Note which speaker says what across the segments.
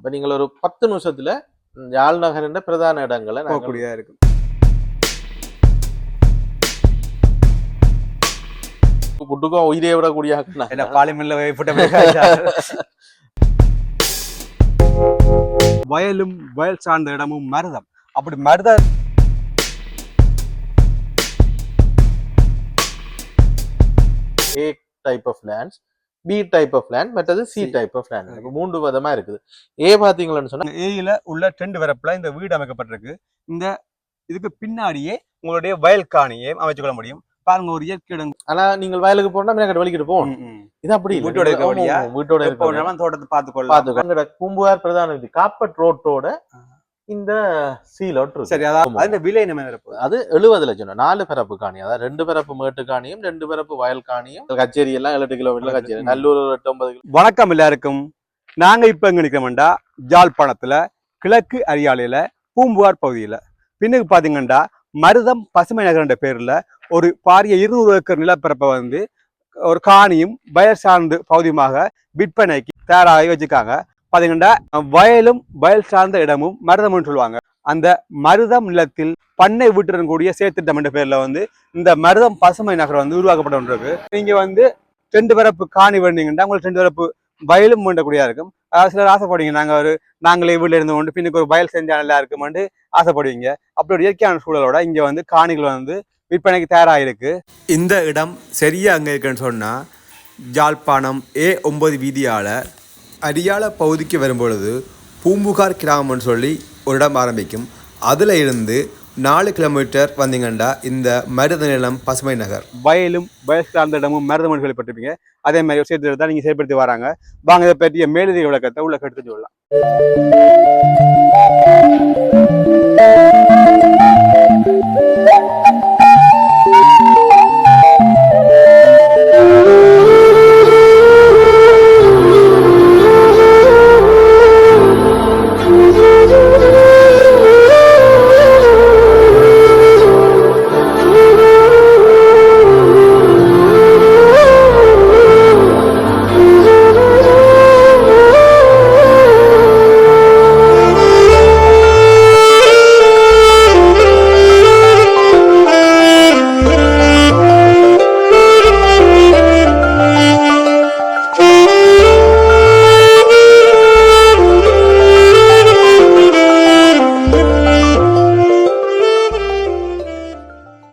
Speaker 1: இப்ப நீங்கள் ஒரு 10 நிமிஷத்துல யாழ் நகரின் பிரதான இடங்களை
Speaker 2: போகக்கூடியதா இருக்கும்.
Speaker 1: புட்டுக்கும் உயிரை விடக்கூடிய
Speaker 2: வயலும் வயல் சார்ந்த இடமும் மருதம். அப்படி மருத
Speaker 1: A type of lands, B type of land, மற்றது C type of land. மூன்று விதமா இருக்குது. A பாத்தீங்கன்னு சொன்னா
Speaker 2: ஏல உள்ள 2 வரப்புல இந்த வீடு அமைக்கப்பட்டிருக்கு. இந்த இதுக்கு பின்னாடியே உங்களுடைய வயல் காணியை அமைச்சுக்கொள்ள முடியும். பாருங்க, ஒரு இயற்கை இடம்.
Speaker 1: ஆனா நீங்கள் வயலுக்கு போனா மேல வலிக்கிட்டு போகணும். இது அப்படி
Speaker 2: வீட்டோட இருக்கபடியா
Speaker 1: வீட்டோட இருக்க
Speaker 2: தோட்டத்தை பார்த்துக்கொள்ள
Speaker 1: பூம்புகார் பிரதான வீதி காப்பட் ரோட்டோட இந்த சீலோட்
Speaker 2: சரி. அதாவது விலை என்ன
Speaker 1: அது 70 லட்சம் 4 பரப்பு காணி, அதாவது 2 பரப்பு மேட்டு காணியும் 2 பரப்பு வயல் காணியும். கச்சேரி எல்லாம் 7-8 கிலோமீட்டர் கச்சேரி, நல்லூர் 8-9 கிலோ.
Speaker 2: வணக்கம் எல்லாருக்கும். நாங்க இப்ப எங்க நிக்கிறோம்டா ஜாழ்ப்பாணத்துல கிழக்கு அரியாலையில பூம்புகார் பகுதியில. பின்னுக்கு பாத்தீங்கன்னா மருதம் பசுமை நகர் என்ற பேர்ல ஒரு பாரிய 200 ஏக்கர் நிலப்பரப்பை வந்து ஒரு காணியும் வயல் சார்ந்த பகுதியுமாக விற்பனைக்கு தயாராகி வச்சுக்காங்க. பாத்தீங்கன்னா வயலும் வயல் சார்ந்த இடமும் மருதம்னு சொல்லுவாங்க. அந்த மருதம் நிலத்தில் பண்ணை வீட்டுடன் கூடிய சேர்த்திட்டம் என்ற பேர்ல வந்து இந்த மருதம் பசுமை நகர் வந்து உருவாக்கப்பட்டு. நீங்க வந்து 2 பரப்பு காணி வேண்டீங்கன்னா உங்களுக்கு 2 பரப்பு வயலும் வேண்டக்கூடியதா இருக்கும். சிலர் ஆசைப்படுவீங்க, நாங்களே வீட்டுல இருந்து கொண்டு பின்னுக்கு ஒரு வயல் செஞ்சா நல்லா இருக்குமென்று ஆசைப்படுவீங்க. அப்படி ஒரு இயற்கையான சூழலோட இங்க வந்து காணிகள் வந்து விற்பனைக்கு தயாராகிருக்கு. இந்த இடம் சரியா அங்கே இருக்குன்னு சொன்னா ஜாழ்ப்பாணம் A9 வீதியால அரியால பகுதிக்கு வரும்பொழுது பூம்புகார் கிராமம்னு சொல்லி ஒரு இடம் ஆரம்பிக்கும். அதுல இருந்து 4 கிலோமீட்டர் வந்தீங்கன்னா இந்த மருத நிலம் பசுமை நகர். வயலும் வயல் சார்ந்த இடமும் மருதமன் கேள்விப்பட்டிருப்பீங்க. அதே மாதிரி ஒரு சேர்த்து தான் நீங்க செயல்படுத்தி வராங்க. வாங்க இதை பற்றிய மேலதிக விளக்கத்தை உள்ள கெடுத்து சொல்லலாம்.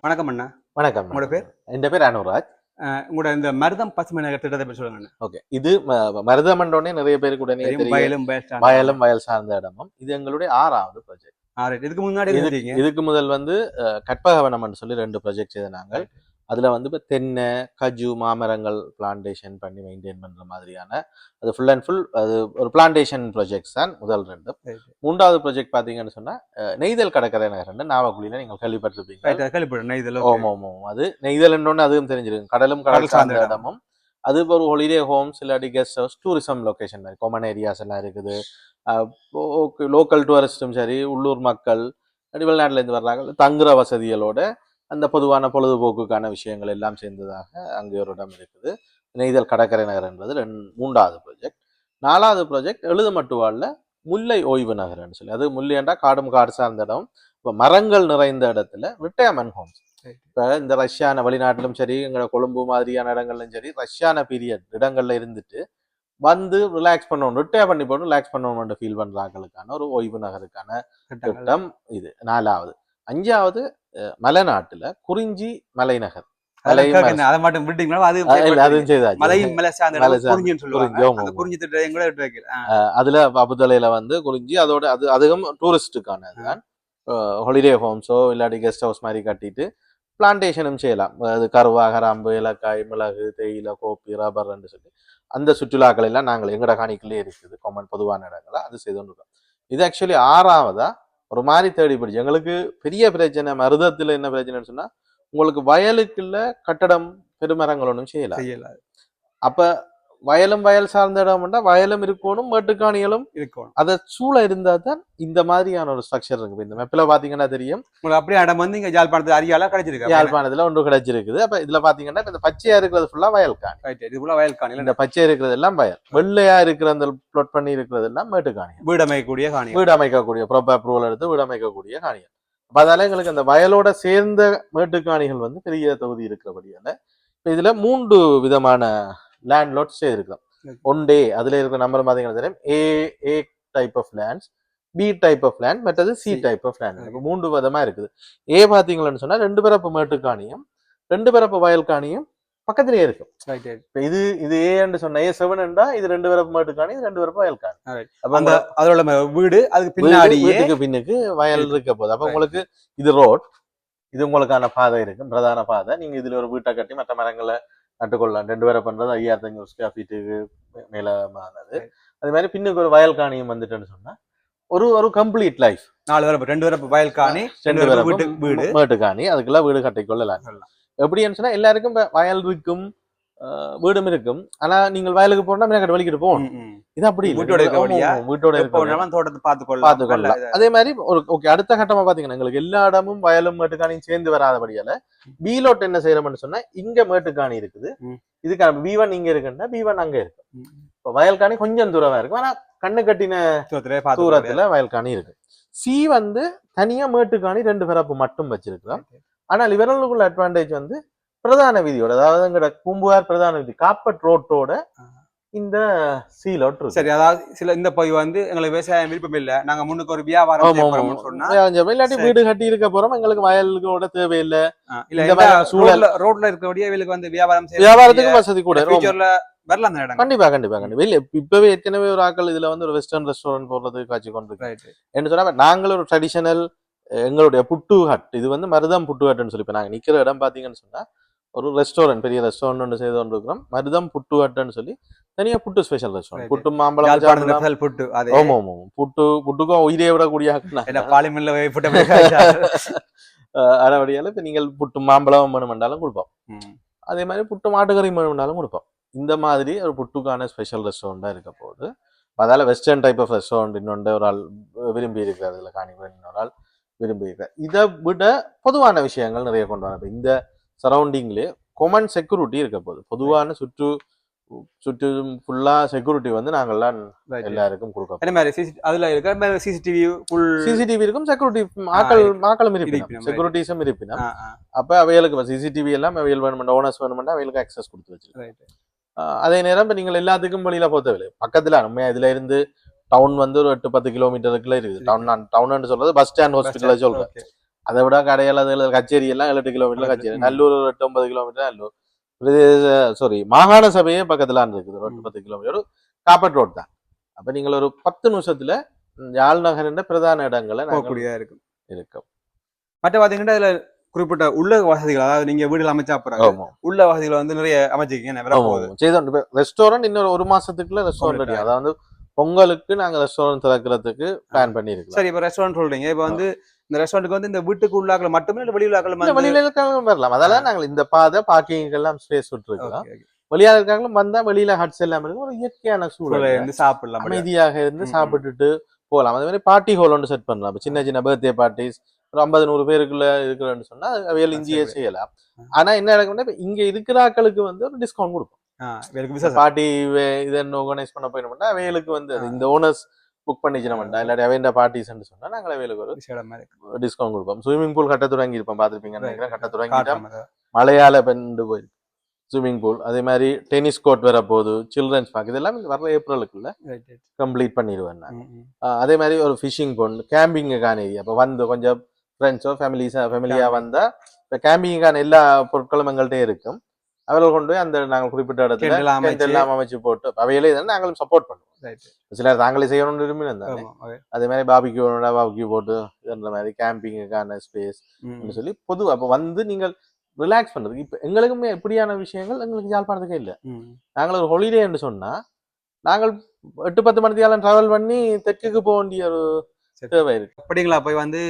Speaker 2: வணக்கம் அண்ணா.
Speaker 1: வணக்கம்.
Speaker 2: உங்களோட பேர்?
Speaker 1: என் பேர் அனுராஜ்.
Speaker 2: உங்களோட இந்த மருதம் பசுமை நகர் திட்டத்தை பற்றி சொல்லுங்க.
Speaker 1: ஓகே, இது மருதம் உடனே நிறைய பேருக்கு உடனே வயலும் வயல் சார்ந்த இடமும். இது எங்களுடைய 6வது ப்ராஜெக்ட்.
Speaker 2: இதுக்கு முன்னாடி
Speaker 1: இதுக்கு முதல் வந்து கற்பகவனம் சொல்லி 2 ப்ராஜெக்ட் செய்த நாங்கள். அதுல வந்து இப்போ தென்னை கஜு மாமரங்கள் பிளான்டேஷன் பண்ணி மெயின்டைன் பண்ற மாதிரியான அது ஃபுல் அண்ட் ஃபுல் அது ஒரு பிளான்டேஷன் ப்ராஜெக்ட்ஸ் தான் முதல் 2. 3வது ப்ராஜெக்ட் பாத்தீங்கன்னு சொன்னா நெய்தல் கடற்கரை நகர் நாவக்குழியில நீங்கள் கேள்விப்பட்டிருப்பீங்க. அது நெய்தல் என்னொன்னு அதுவும் தெரிஞ்சிருக்கு. கடலும் கடல் சார்ந்த இடமும். அது ஒரு ஹாலிடே ஹோம்ஸ் இல்லாட்டி கெஸ்ட் ஹவுஸ் டூரிசம் லொகேஷன் மாதிரி காமன் ஏரியாஸ் எல்லாம் இருக்குது. லோக்கல் டூரிஸ்டும் சரி, உள்ளூர் மக்கள் வெளிநாட்டுல இருந்து வர்றாங்க, தங்குற வசதிகளோட அந்த பொதுவான பொழுதுபோக்குக்கான விஷயங்கள் எல்லாம் சேர்ந்ததாக அங்கே ஒரு இடம் இருக்குது. நெய்தல் கடற்கரை நகர் என்பது 3வது ப்ராஜெக்ட். 4வது ப்ராஜெக்ட் எழுதுமட்டுவாழ்ல முல்லை ஓய்வு நகர்ன்னு சொல்லி. அது முல்லை என்றா காடும் காடு சார்ந்த இடம். இப்போ மரங்கள் நிறைந்த இடத்துல ரிட்டையர்மெண்ட் ஹோம்ஸ். இப்போ இந்த ரஷ்யான வெளிநாட்டிலும் சரி, எங்களோட கொழும்பு மாதிரியான இடங்கள்லும் சரி, ரஷ்யான பீரியட் இடங்கள்ல இருந்துட்டு வந்து ரிலாக்ஸ் பண்ணணும், ரிட்டையர் பண்ணி போட்டு ரிலாக்ஸ் பண்ணணும்னு ஃபீல் பண்றாங்களுக்கான ஒரு ஓய்வு நகருக்கான திட்டம் இது 4வது. 5வது மலைநாட்டுல குறிஞ்சி மலைநகர். அதுல அபுதலையில வந்து குறிஞ்சி அதோட அது அதுவும் டூரிஸ்டுக்கான ஹாலிடே ஹோம்ஸோ இல்லாட்டி கெஸ்ட் ஹவுஸ் மாதிரி கட்டிட்டு பிளான்டேஷனும் செய்யலாம். அது கருவா கராம்பு ஏலக்காய் மிளகு தேயிலை கோப்பி ரப்பர் சொல்லி அந்த சுற்றுலாக்கள் எல்லாம் நாங்கள் எங்கட காணிக்குள்ளே இருக்குது. காமன் பொதுவான இடங்களா அது செய்து கொண்டிருக்கோம். இது ஆக்சுவலி 6வதா ஒரு மாதிரி தேடி பிடிச்சு. எங்களுக்கு பெரிய பிரச்சனை மருதத்துல என்ன பிரச்சனைன்னு சொன்னா, உங்களுக்கு வயலுக்குள்ள கட்டடம் பெருமரங்கள் ஒன்றும் செய்யலாம். அப்ப வயலும் வயல் சார்ந்த இடம்னா வயலும் இருக்கணும், மேட்டுக்காணிகளும்
Speaker 2: இருக்கும்.
Speaker 1: அதை சூழ இருந்தா தான் இந்த மாதிரியான ஒரு ஸ்ட்ரக்சர் இருக்கு. இந்த மெப்பில பாத்தீங்கன்னா தெரியும்,
Speaker 2: உங்களுக்கு அப்படியே இடம் வந்து இங்க யாழ்ப்பாணத்து அரியால கிடைச்சிருக்கு.
Speaker 1: யாழ்ப்பாணத்துல ஒன்று கிடைச்சிருக்குது. அப்ப இதுல பாத்தீங்கன்னா இந்த பச்சையா இருக்கிறது ஃபுல்லா வயல் காணி.
Speaker 2: இது ஃபுல்லா வயல் காணி.
Speaker 1: இந்த பச்சையா இருக்கிறது எல்லாம் வயல், வெள்ளையா இருக்கிற அந்த பிளாட் பண்ணி இருக்கிறது எல்லாம் மேட்டுக்காணி.
Speaker 2: வீடு அமைக்கக்கூடிய காணி,
Speaker 1: வீடு அமைக்கக்கூடிய ப்ராப்பர் அப்ரூவல் எடுத்து வீடு அமைக்கக்கூடிய காணிகள். அப்ப அதால எங்களுக்கு அந்த வயலோட சேர்ந்த மேட்டுக்காணிகள் வந்து பெரிய தொகுதி இருக்கிறபடியால இப்ப இதுல 3 விதமான லேண்ட்லாட்ஸ் செய்திருக்கிறோம். ஒன்றே அதுல இருக்கிற நம்பர் பாத்தீங்கன்னா தெரியும், A type of lands, B type of land, மற்றது சி டைப் ஆஃப் லேண்ட். இப்போ 3 விதமா இருக்குது. ஏ பாத்தீங்கன்னு சொன்னா 2 பரப்பு மேட்டுக்காணியும் 2 பரப்பு வயல் காணியும் பக்கத்திலேயே இருக்கும். இப்ப இது ஏன்னு சொன்ன A7 இது 2 பரப்பு மேட்டுக்காணி, இது 2 பரப்பு வயல் காணி.
Speaker 2: அந்த அதோட வீடு அதுக்கு பின்னாடி
Speaker 1: வீட்டுக்கு பின்னுக்கு வயல் இருக்க போகுது. அப்ப உங்களுக்கு இது ரோட், இது உங்களுக்கான பாதை இருக்கு, பிரதான பாதை. நீங்க இதுல ஒரு வீட்டை கட்டி மற்ற மரங்களை நட்டுக்கொள்ளலாம். 2 பேரை பண்றது 5500 ஸ்கொயர் ஃபீட்டுக்கு மேலமானது. அதே மாதிரி பின்னுக்கு ஒரு வயல் காணியும் வந்துட்டுன்னு சொன்னா ஒரு கம்ப்ளீட் லைஃப்.
Speaker 2: 4 வரப்பு 2 வரப்பு வயல் காணி, 2 வரப்பு வீடு,
Speaker 1: மேட்டு காணி, அதுக்குள்ள வீடு கட்டிக்கொள்ளலாம். எப்படின்னு சொன்னா எல்லாருக்கும் வயல் இருக்கும், வீடும் இருக்கும். ஆனா நீங்கள் வயலுக்கு போனா மேற்கட்டு வலிக்கிட்டு போகணும். இது அப்படி
Speaker 2: வீட்டோட
Speaker 1: தோட்டத்தை பார்த்துக்கொள்ளலாம். அதே மாதிரி ஒரு ஓகே அடுத்த கட்டமா பாத்தீங்கன்னா எங்களுக்கு எல்லா இடமும் வயலும் மேட்டுக்காணியும் சேர்ந்து வராதபடியால பீலோட் என்ன செய்யறோம்னு சொன்னா இங்க மேட்டுக்காணி இருக்குது, இதுக்கான B1 இங்க இருக்குன்னா B1 அங்க இருக்கு. இப்போ வயல் காணி கொஞ்சம் தூரமா இருக்கும், ஆனா கண்ணு கட்டின தூரத்துல வயல் காணி இருக்கு. சி வந்து தனியா மேட்டுக்காணி 2 பரப்பு மட்டும் வச்சிருக்கிறோம். ஆனால் இவர்களுக்குள்ள அட்வான்டேஜ் வந்து பிரதான வீதியோட, அதாவது எங்கட பூம்புகார் பிரதான வீதி காப்பட் ரோட்டோட இந்த சீலோட் இருக்கு.
Speaker 2: சரி, அதாவது சில இந்த போய் வந்து எங்களுக்கு விவசாயம் விருப்பம் இல்ல, நாங்க முன்னுக்கு ஒரு வியாபாரம் சொன்னா
Speaker 1: இல்லாட்டி வீடு கட்டி இருக்க போறோம், எங்களுக்கு வயலுக்கோட தேவையில்லை,
Speaker 2: ரோட்ல இருக்கக்கூடிய வந்து
Speaker 1: வியாபாரத்துக்கும் வசதி கூட
Speaker 2: வரலாம்.
Speaker 1: கண்டிப்பா கண்டிப்பா கண்டிப்பா இல்ல. இப்பவே ஏற்கனவே ஒரு ஆக்கள் இதுல வந்து ஒரு வெஸ்டர்ன் ரெஸ்டாரண்ட் போடுறது காட்சி கொண்டிருக்கு. என்ன சொன்னா நாங்களும் ஒரு ட்ரெடிஷனல் எங்களுடைய புட்டு ஹட், இது வந்து மருதம் புட்டு ஹட்னு சொல்லி, இப்ப நாங்க நிக்கிற இடம் பாத்தீங்கன்னு சொன்னா ஒரு ரெஸ்டாரண்ட், பெரிய ரெஸ்டாரண்ட் ஒன்று செய்து கொண்டு இருக்கிறோம். மருதம் புட்டு ஹட்னு சொல்லி தனியா புட்டு ஸ்பெஷல் ரெஸ்டாரண்ட், புட்டு மாம்பழம்
Speaker 2: புட்டு,
Speaker 1: புட்டுக்கும் உயிரை விடக்கூடிய அடவடியால இப்ப நீங்கள் புட்டு மாம்பழம் வேணுமென்றாலும் கொடுப்போம். அதே மாதிரி புட்டு மாட்டுக்கறி வேணுமென்றாலும் கொடுப்போம். இந்த மாதிரி ஒரு புட்டுக்கான ஸ்பெஷல் ரெஸ்டாரண்டா இருக்க போகுது. அதால வெஸ்டர்ன் டைப் ஆஃப் ரெஸ்டாரண்ட் இன்னொன்று ஒரு ஆள் விரும்பி இருக்கிறார், இதுல காணிபுரம் இன்னொரு ஆள் விரும்பி இருக்கிறார். இதை விட பொதுவான விஷயங்கள் நிறைய கொண்டு வர இந்த சரௌண்டிங்லேயே கொமன் செக்யூரிட்டி இருக்க போகுது. பொதுவான சுற்று ஃபுல்லா செக்யூரிட்டி வந்து நாங்கள்லாம் எல்லாருக்கும் கொடுப்போம்.
Speaker 2: அதுல இருக்க
Speaker 1: சிசிடிவி இருக்கும், செக்யூரிட்டி ஆக்களும் இருப்பினும், செக்யூரிட்டிஸும் இருப்பினும். அப்ப அவைகளுக்கு சிசிடிவி எல்லாம் அவைகள் வேணுமெண்டா, ஓனர்ஸ் வேணுமெண்டா அவைகளுக்கு அக்சஸ் கொடுத்து வச்சிருக்கோம். அதே நேரம் இப்ப நீங்கள் எல்லாத்துக்கும் வெளியில போத்தவில்லை, பக்கத்துல நம்ம இதுல இருந்து டவுன் வந்து ஒரு 8-10 கிலோமீட்டருக்குள்ள இருக்குது. டவுன் சொல்றது பஸ் ஸ்டாண்ட் ஹாஸ்பிட்டல் சொல்றேன். அதை விட கடையால கச்சேரி எல்லாம் 7-8 கிலோமீட்டர் கச்சேரி. நல்லூர் 8-9 கிலோமீட்டர் நல்லூர். மாகாண சபையே பக்கத்துல இருக்குது, 8-10 கிலோமீட்டர் காப்பட் ரோட் தான். அப்ப நீங்கள் ஒரு 10 நிமிஷத்துல யாழ் நகர் என்ற பிரதான இடங்களை இருக்கும்.
Speaker 2: மற்ற பாத்தீங்கன்னா இதுல குறிப்பிட்ட உள்ள வசதிகள், அதாவது நீங்க வீடுகள் அமைச்சா உள்ள வசதிகளை வந்து நிறைய அமைச்சிருக்கீங்க.
Speaker 1: ரெஸ்டாரண்ட் இன்னொரு 1 மாசத்துக்குள்ள ரெஸ்டாரண்ட் ரெடி. அதாவது பொங்கலுக்கு நாங்க ரெஸ்டாரண்ட் திறக்கிறதுக்கு பிளான் பண்ணிருக்கோம்.
Speaker 2: சரி, இப்ப ரெஸ்டாரண்ட் சொல்றீங்க, இப்ப வந்து இந்த ரெஸ்டாரண்ட்டுக்கு வந்து இந்த வீட்டுக்கு உள்ளாக்கள் மட்டுமே இல்ல
Speaker 1: வெளியில வரலாம். அதெல்லாம் நாங்க இந்த பாதை பார்க்கிங் எல்லாம் ஸ்பேஸ் விட்டுருக்கோம். வெளியாக இருக்காங்களும் வந்தா வெளியில ஹட்ஸ் எல்லாம் இருக்கும், ஒரு இயற்கையான சூழல் இருந்து
Speaker 2: சாப்பிடலாம்,
Speaker 1: அமைதியாக இருந்து சாப்பிட்டுட்டு போகலாம். அதே மாதிரி பார்ட்டி ஹால் ஒன்று செட் பண்ணலாம். சின்ன சின்ன பர்த்டே பார்ட்டிஸ் ஒரு 50-100 பேருக்குள்ள இருக்கிறன்னு சொன்னா அவையில் இங்கேயே செய்யலாம். ஆனா என்ன நடக்கும்னா இங்க இருக்கிற ஆட்களுக்கு வந்து ஒரு டிஸ்கவுண்ட் கொடுப்போம். பார்ட்டி இதை ஆர்கனைஸ் பண்ண போயிட்டோம்னா அவைகளுக்கு வந்து இந்த ஓனர்ஸ் புக் பண்ணிச்சினோம்டா இல்லாட்டி அவைண்ட பார்ட்டிஸ் சொன்னா நாங்கள் அவைகளுக்கு ஒரு டிஸ்கவுண்ட் கொடுப்போம். ஸ்விமிங் பூல் கட்ட தொடங்கி இருப்போம், பார்த்துருப்பீங்கன்னு நினைக்கிறேன். கட்ட தொடங்கிட்டோம், மலையாள பெண்டு போய் ஸ்விமிங் பூல், அதே மாதிரி டென்னிஸ் கோர்ட் வர போகுது, சில்ட்ரன்ஸ் பார்க், இதெல்லாம் வர ஏப்ரலுக்குள்ள கம்ப்ளீட் பண்ணிடுவேன் நான். அதே மாதிரி ஒரு ஃபிஷிங் போன், கேம்பிங்குக்கான ஏரியா. இப்போ வந்து கொஞ்சம் ஃப்ரெண்ட்ஸோ ஃபேமிலியா வந்தா இப்போ கேம்பிங்குக்கான எல்லா பொருட்களும் எங்கள்கிட்ட இருக்கும். அவர்கள் கொண்டு போய் அந்த நாங்கள் குறிப்பிட்ட இடத்துல எல்லாம் அமைச்சு போட்டு அவையிலே நாங்களும் சப்போர்ட் பண்ணுவோம். சிலர் தாங்களே செய்யணும்னு விரும்பி இருந்தாங்க. அதே மாதிரி பாபிக்யூ போட்டு இதுன்ற மாதிரி கேம்பிங்குக்கான ஸ்பேஸ் சொல்லி பொதுவாக அப்போ வந்து நீங்கள் ரிலாக்ஸ் பண்றதுக்கு. இப்ப எங்களுக்குமே எப்படியான விஷயங்கள் எங்களுக்கு யாழ்ப்பாணத்துக்கே இல்லை. நாங்கள் ஒரு ஹாலிடே என்று சொன்னா நாங்கள் 8-10 மணி நேரம் டிராவல் பண்ணி தெற்குக்கு போக வேண்டிய ஒரு தேவை இருக்கு.
Speaker 2: அப்படிங்களா? போய் வந்து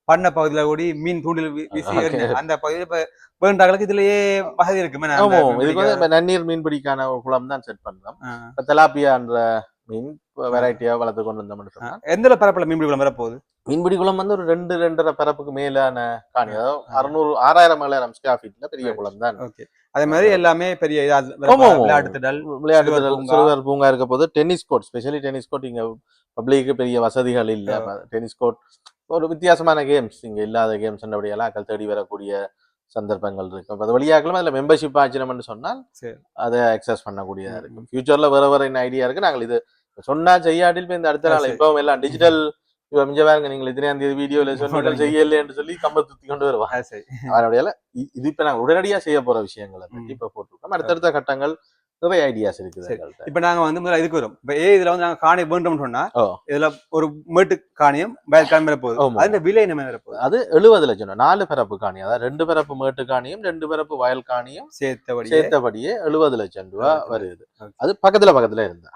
Speaker 2: பண்ண பகுதியில கூடி மீன் தூண்டில் வீசி
Speaker 1: Okay.
Speaker 2: எறிஞ்சு அந்த பகுதியில் இப்ப வேண்டாங்களுக்கு இதுலயே வசதி இருக்குமே
Speaker 1: ஆமா இதுக்கு வந்து இப்ப நன்னீர் மீன்பிடிக்கான ஒரு குளம் தான் செட் பண்றோம். இப்ப தெலாப்பியான்ற மீன் வெரைட்டியா வளர்த்து கொண்டு வந்தோம்னு சொன்னா
Speaker 2: எந்த பரப்புல மீன்பிடி குளம் வரப்போகுது?
Speaker 1: மீன்பிடி குளம் வந்து ஒரு 2-2.5 பரப்புக்கு மேலான காணி, அதாவது 600-6000 ஸ்கொயர் ஃபீட்ல பெரிய குளம் தான்.
Speaker 2: ஓகே, அதே மாதிரி எல்லாமே பெரிய விளையாட்டுத்திடல்,
Speaker 1: சிறுவர் பூங்கா இருக்க போது, tennis court, specially tennis court இங்க பப்ளிக்கு பெரிய வசதிகள் இல்ல. டென்னிஸ் கோர்ட் ஒரு வித்தியாசமான கேம்ஸ் இங்க இல்லாத கேம்ஸ் அப்படியெல்லாம் அக்கள் தேடி வரக்கூடிய சந்தர்ப்பங்கள் இருக்கு. அது வழியாக்களும் அதுல மெம்பர்ஷிப் ஆச்சுன்னு சொன்னால் அதை அக்சஸ் பண்ணக்கூடியதா இருக்கும். ஃபியூச்சர்ல வேற என்ன ஐடியா இருக்கு. நாங்கள் இது சொன்னா செய்யாட்டில் இந்த அடுத்த நாள் இப்போ எல்லாம் டிஜிட்டல் இப்ப மிஞ்ச பாருங்க, நீங்கள் இத்தனையாம் தேதி வீடியோல சொன்னீங்க செய்யலன்னு சொல்லி கம்ப சுத்தி கொண்டு வருவாங்க. அதனுடைய இது இப்ப நாங்க உடனடியா செய்ய போற விஷயங்களை பற்றி இப்ப போட்டிருக்கோம். அடுத்தடுத்த கட்டங்கள் நிறைய ஐடியாஸ் இருக்குது.
Speaker 2: இப்ப நாங்க வந்து முதல்ல இதுக்கு வரும். இப்ப இதுல வந்து நாங்க காணி வேண்டும்னு சொன்னா இதுல ஒரு மேட்டு காணியம் வயல் காணி மேல போகுது. அந்த விலை என்ன மேல போகுது?
Speaker 1: அது 70 லட்சம். 4 பரப்பு காணி, அதாவது 2 பரப்பு மேட்டு காணியும் 2 பரப்பு வயல் காணியும் சேர்த்தபடியே 70 லட்சம் ரூபாய் வருது. அது பக்கத்துல இருந்தா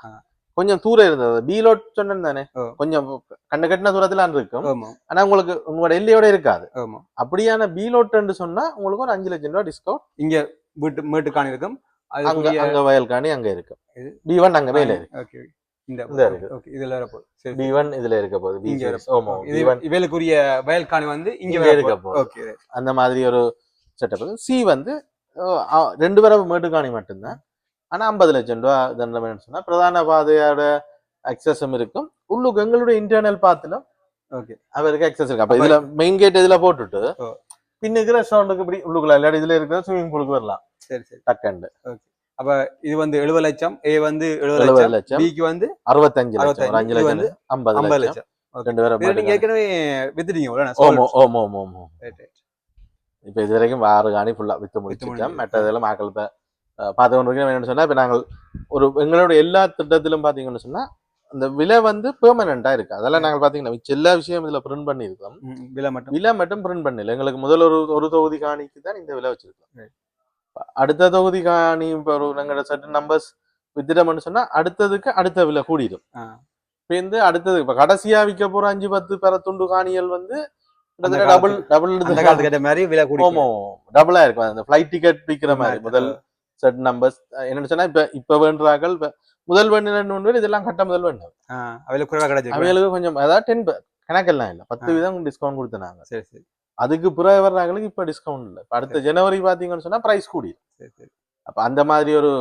Speaker 1: கொஞ்சம் தூரம் இருந்தது. பீலோட் சொன்னேன் தானே, கொஞ்சம் கண்ணு கட்டின தூரத்துல இருக்கும். ஆனா உங்களுக்கு உங்களோட எல்லையோட இருக்காது. அப்படியான பீலோட் சொன்னா உங்களுக்கு ஒரு 5 லட்சம் ரூபாய் டிஸ்கவுண்ட்.
Speaker 2: இங்க மேட்டு காணி இருக்கும்,
Speaker 1: அங்க வயல் காணி அங்க இருக்கு. B1 அங்க மேல இருக்கு. இதுல இருக்க போகுது.
Speaker 2: இவளுக்குரிய வயல் காணி வந்து இங்க இருக்க போகுது.
Speaker 1: அந்த மாதிரி ஒரு செட்டப். சி வந்து 2 பரப்பு மேட்டு காணி மட்டும்தான். ஆனா 50 லட்சம் ரூபாய் தண்டனை சொன்னா பிரதான பாதையோட அக்சஸும் இருக்கும். உள்ளுக்கு எங்களுடைய இன்டர்னல் பாத்துல அவருக்கு அக்சஸ் இருக்கு. அப்ப இதுல மெயின் கேட் இதுல போட்டுட்டு பின்னுக்கு ரெஸ்டாரண்ட்டுக்கு இப்படி உள்ளுக்குள்ள இல்லாட்டி இதுல இருக்கிற ஸ்விமிங் பூலுக்கு வரலாம்.
Speaker 2: சரி சரி,
Speaker 1: டக்கண்டு.
Speaker 2: அப்ப இது வந்து 70 லட்சம், ஏ வந்து 70 லட்சம், பிக்கு வந்து
Speaker 1: 65 லட்சம், 5 லட்சம் 50 லட்சம். ரெண்டு பேரும்
Speaker 2: நீங்க ஏற்கனவே வித்துட்டீங்க.
Speaker 1: இப்ப இது வரைக்கும் 6 காணி ஃபுல்லா வித்து முடிச்சிட்டோம். மற்றதெல்லாம் மக்கள் பார்த்து கொண்டிருக்கோம். என்னன்னு சொன்னா இப்ப நாங்கள் ஒரு எங்களோட எல்லா திட்டத்திலும் பாத்தீங்கன்னு சொன்னா அந்த விலை வந்து பெர்மனண்டா இருக்கு. அதெல்லாம் நாங்கள் பாத்தீங்கன்னா எல்லா விஷயம் இதுல பிரிண்ட் பண்ணிருக்கோம். விலை மட்டும் பிரிண்ட் பண்ணல. எங்களுக்கு முதல் ஒரு தொகுதி காணிக்கு தான் இந்த விலை வச்சிருக்கோம். அடுத்த தொகுதி காணி இப்போ எங்களோட சர்டன் நம்பர்ஸ் வித்துட்டோம்னு சொன்னா அடுத்ததுக்கு அடுத்த விலை கூடிடும். இப்போ அடுத்தது இப்ப கடைசியா விற்க போற 5-10 பெறத்துண்டு காணிகள் வந்து டபுள் டபுளா இருக்கும். அந்த பிளைட் டிக்கெட் விற்கிற மாதிரி முதல் சர்டன் நம்பர்ஸ் என்னன்னு சொன்னா இப்ப வேண்டார்கள் முதல் வேண்டு இதெல்லாம் கட்ட முதல் வேண்டும். அவைகளுக்கு கொஞ்சம் அதாவது 10 கணக்கெல்லாம் இல்ல 10% டிஸ்கவுண்ட் கொடுத்தாங்க. சரி சரி, அதுக்கு பிறகு வர்றாங்களுக்கு இப்ப டிஸ்கவுண்ட் இல்ல. அடுத்த ஜனவரி பாத்தீங்கன்னு சொன்னா பிரைஸ் கூடி. அப்ப அந்த மாதிரி ஒரு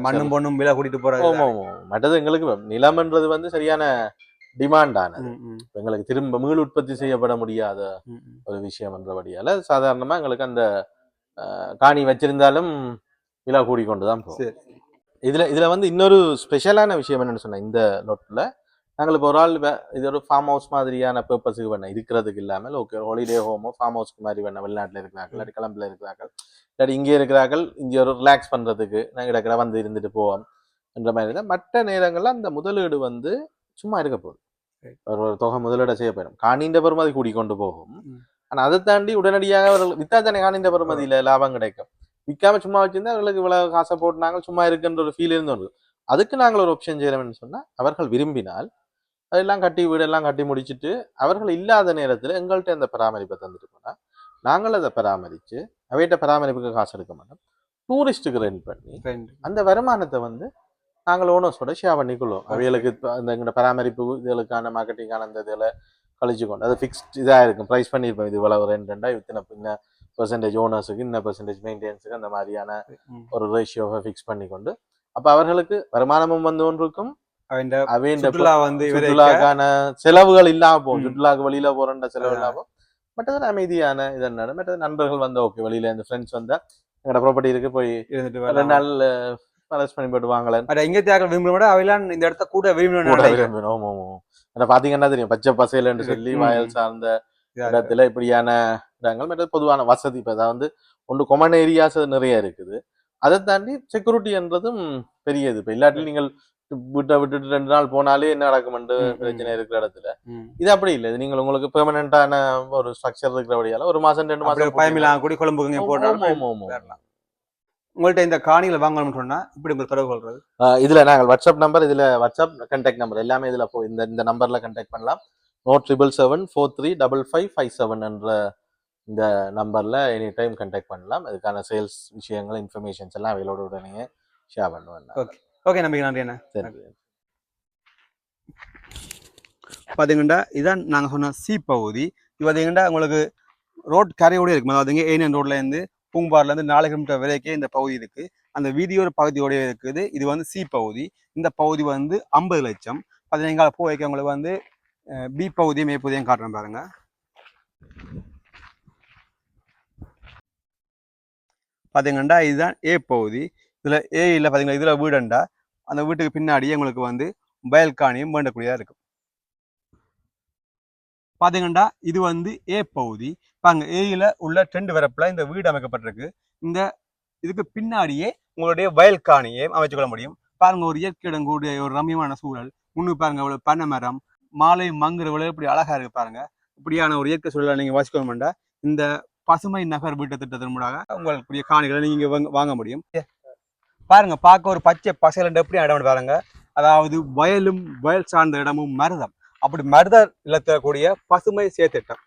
Speaker 2: மண்ணும் பொண்ணும் விலை கூட்டிட்டு போறாங்க.
Speaker 1: மற்றது எங்களுக்கு நிலம்ன்றது வந்து சரியான டிமாண்ட் ஆனது. எங்களுக்கு திரும்ப மீள் உற்பத்தி செய்யப்பட முடியாத ஒரு விஷயம் என்றபடியால சாதாரணமா எங்களுக்கு அந்த காணி வச்சிருந்தாலும் விலை கூடிக்கொண்டுதான் போகும். இதுல வந்து இன்னொரு ஸ்பெஷலான விஷயம் என்னன்னு சொன்னா இந்த லோட்ல நாங்கள் இப்போ ஒரு ஆள் இது ஒரு ஃபார்ம் ஹவுஸ் மாதிரியான பர்பஸுக்கு வேணும் இருக்கிறதுக்கு இல்லாமல் ஓகே ஹாலிடே ஹோமோ ஃபார்ம் ஹவுஸ்க்கு மாதிரி வேணும். வெளிநாட்டில் இருக்கிறார்கள், இல்லாட்டி கிளம்பில் இருக்கிறார்கள், இல்லாட்டி இங்கே இருக்கிறார்கள், இங்கே ஒரு ரிலாக்ஸ் பண்ணுறதுக்கு நாங்கள் இடக்கிற வந்து இருந்துட்டு போவோம் என்ற மாதிரி தான். மற்ற நேரங்களில் அந்த முதலீடு வந்து சும்மா இருக்க போகுது. ஒரு தொகை முதலீடு செய்ய போயிடும். காணின்ற பெறுமதி கூடிக்கொண்டு போகும். ஆனால் அதை தாண்டி உடனடியாக அவர்கள் வித்தா தானே காணின்ற பெறுமதியில் லாபம் கிடைக்கும். விற்காம சும்மா வச்சிருந்தா அவர்களுக்கு இவ்வளவு காசை போட்டு நாங்கள் சும்மா இருக்குன்ற ஒரு ஃபீல் இருந்தோம். அதுக்கு நாங்கள் ஒரு ஆப்ஷன் செய்யறோம்னு சொன்னால் அவர்கள் விரும்பினால் அதெல்லாம் கட்டி வீடெல்லாம் கட்டி முடிச்சுட்டு அவர்கள் இல்லாத நேரத்தில் எங்கள்கிட்ட அந்த பராமரிப்பை தந்துட்டு போனால் நாங்கள் அதை பராமரித்து அவையிட்ட பராமரிப்புக்கு காசு எடுக்க மாட்டோம். டூரிஸ்ட்டுக்கு ரெண்ட் பண்ணி அந்த வருமானத்தை வந்து நாங்கள் ஓனர்ஸோட ஷேர் பண்ணிக்கொள்வோம். அவைகளுக்கு அந்த எங்களோட பராமரிப்பு இதுகளுக்கான மார்க்கெட்டிங்கான அந்த இதில் கழிச்சு கொண்டு அது ஃபிக்ஸ்ட் இதாக இருக்கும். ப்ரைஸ் பண்ணியிருப்போம். இது இவ்வளவு ரெண்டா இத்தனை பெர்சன்டேஜ் ஓனர்ஸுக்கு இன்ன பெர்சன்டேஜ் மெயின்டெனன்ஸுக்கு அந்த மாதிரியான ஒரு ரேஷியோவை ஃபிக்ஸ் பண்ணி கொண்டு அப்போ அவர்களுக்கு வருமானமும் வந்து ஒன்று இருக்கும். சுற்றுலாக்கான செலவுகள் இல்லாம போகும். சுற்றுலாக்கு வெளியில போற செலவு இல்லாம மற்றது அமைதியான இதனால மற்றது நண்பர்கள் வந்து ஓகே வெளியில இந்த ஃப்ரெண்ட்ஸ் வந்தா எங்களோட ப்ராப்பர்ட்டி இருக்கு போய் 2 நாள் அரெஸ்ட் பண்ணி போட்டு வாங்கலாம்.
Speaker 2: இங்க தியாக விரும்ப அவையெல்லாம் இந்த இடத்த கூட
Speaker 1: விரும்பணும். பாத்தீங்கன்னா தெரியும் பச்சை பசையிலன்னு சொல்லி வயல் சார்ந்த இடத்துல இப்படியான இடங்கள் மற்றது பொதுவான வசதி இப்போ அதாவது ஒன்று கொமன் ஏரியாஸ் நிறைய இருக்குது. அதை தாண்டி செக்யூரிட்டின்றதும் பெரியது. இப்போ இல்லாட்டில் நீங்கள் வீட்டை விட்டுட்டு 2 நாள் போனாலே என்ன நடக்கும்னு பிரச்சனை இருக்கிற இடத்துல இது அப்படி இல்லை. இது நீங்கள் உங்களுக்கு பெர்மனண்டான ஒரு ஸ்ட்ரக்சர் இருக்கிறபடியால 1 மாசம் 2 மாசம்
Speaker 2: பயமில்லாம் கூடி கொழும்புக்கு போடலாம். உங்கள்கிட்ட இந்த காணிகளை வாங்கணும்னு சொன்னா இப்படி உங்களுக்கு தொடர்பு கொள்றது
Speaker 1: இதுல நாங்கள் வாட்ஸ்அப் நம்பர், இதுல வாட்ஸ்அப் கான்டாக்ட் நம்பர் எல்லாமே இதுல இந்த நம்பர்ல கான்டாக்ட் பண்ணலாம். 07774355557 என்ற இந்த நம்பரில் எனி டைம் கண்டாக்ட் பண்ணலாம். அதுக்கான சேல்ஸ் விஷயங்கள் இன்ஃபர்மேஷன்ஸ் எல்லாம் அவைகளோட உடனே ஷேர் பண்ணுவேன்.
Speaker 2: ஓகே ஓகே நம்பிக்கை நன்றி என்ன
Speaker 1: சரி.
Speaker 2: பார்த்தீங்கன்னா இதான் நாங்கள் சொன்ன சி பகுதி. இது பார்த்தீங்கன்னா உங்களுக்கு ரோட் கரையோட இருக்கும். அதாவது ஏனியன் ரோட்லேருந்து பூம்பார்லேருந்து 4 கிலோமீட்டர் வரைக்கும் இந்த பகுதி இருக்குது. அந்த வீதியோட பகுதியோடய இருக்குது. இது வந்து சி பகுதி. இந்த பகுதி வந்து 50 லட்சம். பார்த்தீங்கன்னா போய்க்கு உங்களுக்கு வந்து பி பகுதியும் மே பகுதியும் காட்டுறேன் பாருங்க. பார்த்தீங்கன்னா இதுதான் ஏ பகுதி. இதில் ஏ இல்லை பார்த்தீங்கன்னா இதில் வீடுண்டா அந்த வீட்டுக்கு பின்னாடியே உங்களுக்கு வந்து வயல்காணியும் வேண்டக்கூடியதாக இருக்கும். பார்த்தீங்கன்னா இது வந்து ஏ பகுதி. பாருங்க ஏயில் உள்ள 2 வரப்பில் இந்த வீடு அமைக்கப்பட்டிருக்கு. இந்த இதுக்கு பின்னாடியே உங்களுடைய வயல்காணியை அமைச்சுக்கொள்ள முடியும். பாருங்க ஒரு இயற்கையிடம் கூடிய ஒரு ரம்யமான சூழல். முன்னு பாருங்க அவ்வளவு பனை மரம், மாலை மங்குற விளைவு இப்படி அழகா இருக்கு பாருங்க. இப்படியான ஒரு இயற்கை சூழலை நீங்க வாசிக்கணும்டா இந்த பசுமை நகர் வீட்டு திட்டத்தின் மூலமாக உங்களுக்குரிய காணிகளை நீங்க வாங்க முடியும். பாருங்க பார்க்க ஒரு பச்சை பசையில் எப்படி இடம் பாருங்க. அதாவது வயலும் வயல் சார்ந்த இடமும் மருதம். அப்படி மருதம் இழத்தக்கூடிய பசுமை சேர்த்திட்டம்.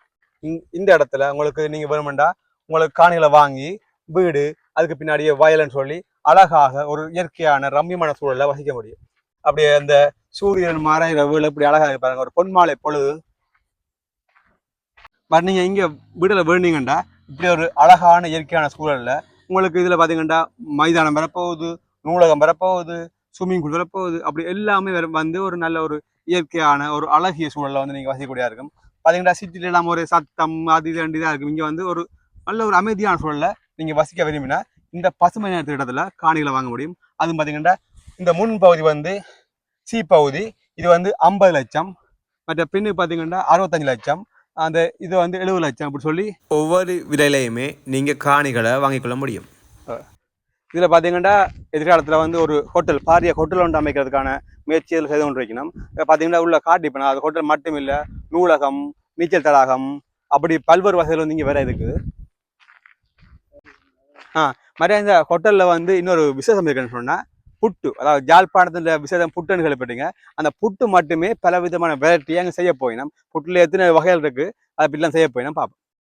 Speaker 2: இந்த இடத்துல உங்களுக்கு நீங்க வேணுமெண்டா உங்களுக்கு காணிகளை வாங்கி வீடு அதுக்கு பின்னாடியே வயல்னு சொல்லி அழகாக ஒரு இயற்கையான ரம்யமான சூழலை வசிக்க முடியும். அப்படியே அந்த சூரியன் மறைகிற வீடு இப்படி அழகாக பாருங்க. ஒரு பொன்மாலை பொழுது பட் நீங்க இங்க வீடுல வேணுங்கண்டா இப்படி ஒரு அழகான இயற்கையான சூழல்ல உங்களுக்கு இதுல பாத்தீங்கன்னா மைதானம் வரப்போகுது, நூலகம் வரப்போகுது, ஸ்விம்மிங் பூல் வரப்போகுது. அப்படி எல்லாமே வந்து ஒரு நல்ல ஒரு இயற்கையான ஒரு அழகிய சூழல்ல வந்து நீங்க வசிக்கக்கூடியதா இருக்கும். பாத்தீங்கன்னா சிட்டில எல்லாம் ஒரு சத்தம் அது இது தான் இருக்கும். இங்க வந்து ஒரு நல்ல ஒரு அமைதியான சூழல்ல நீங்க வசிக்க விரும்பினா இந்த பசுமை நேரத்து இடத்துல காணிகளை வாங்க முடியும். அதுவும் பாத்தீங்கன்னா இந்த முன் பகுதி வந்து சி பகுதி. இது வந்து 50 லட்சம். மற்ற பின்னு பாத்தீங்கன்னா 65 லட்சம். அந்த இது வந்து 70 லட்சம் அப்படி சொல்லி
Speaker 3: ஒவ்வொரு விலையிலையுமே நீங்கள் காணிகளை வாங்கிக்கொள்ள முடியும்.
Speaker 2: இதில் பார்த்தீங்கன்னா எதிர்காலத்தில் வந்து ஒரு ஹோட்டல் பாரிய ஹோட்டல் ஒன்று அமைக்கிறதுக்கான முயற்சிகள் செய்து கொண்டு வைக்கணும். பார்த்தீங்கன்னா உள்ள காட்டிப்பேன் அது ஹோட்டல் மட்டும் இல்லை, நூலகம், நீச்சல் தடாகம் அப்படி பல்வேறு வசதிகள் வந்து இங்கே வேற இருக்குது. மற்ற இந்த ஹோட்டலில் வந்து இன்னொரு விசேஷம் இருக்குன்னு சொன்னால் புட்டு, அதாவது ஜாழ்ப்பாணத்தில் விசேஷம் புட்டுன்னு கேள்விப்பட்டீங்க. அந்த புட்டு மட்டுமே பல விதமான வெரைட்டியாக அங்கே செய்ய போயினோம். புட்டில் எத்தனை வகைகள் இருக்குது அதை அப்படிலாம் செய்ய போயினோம் பார்ப்போம்.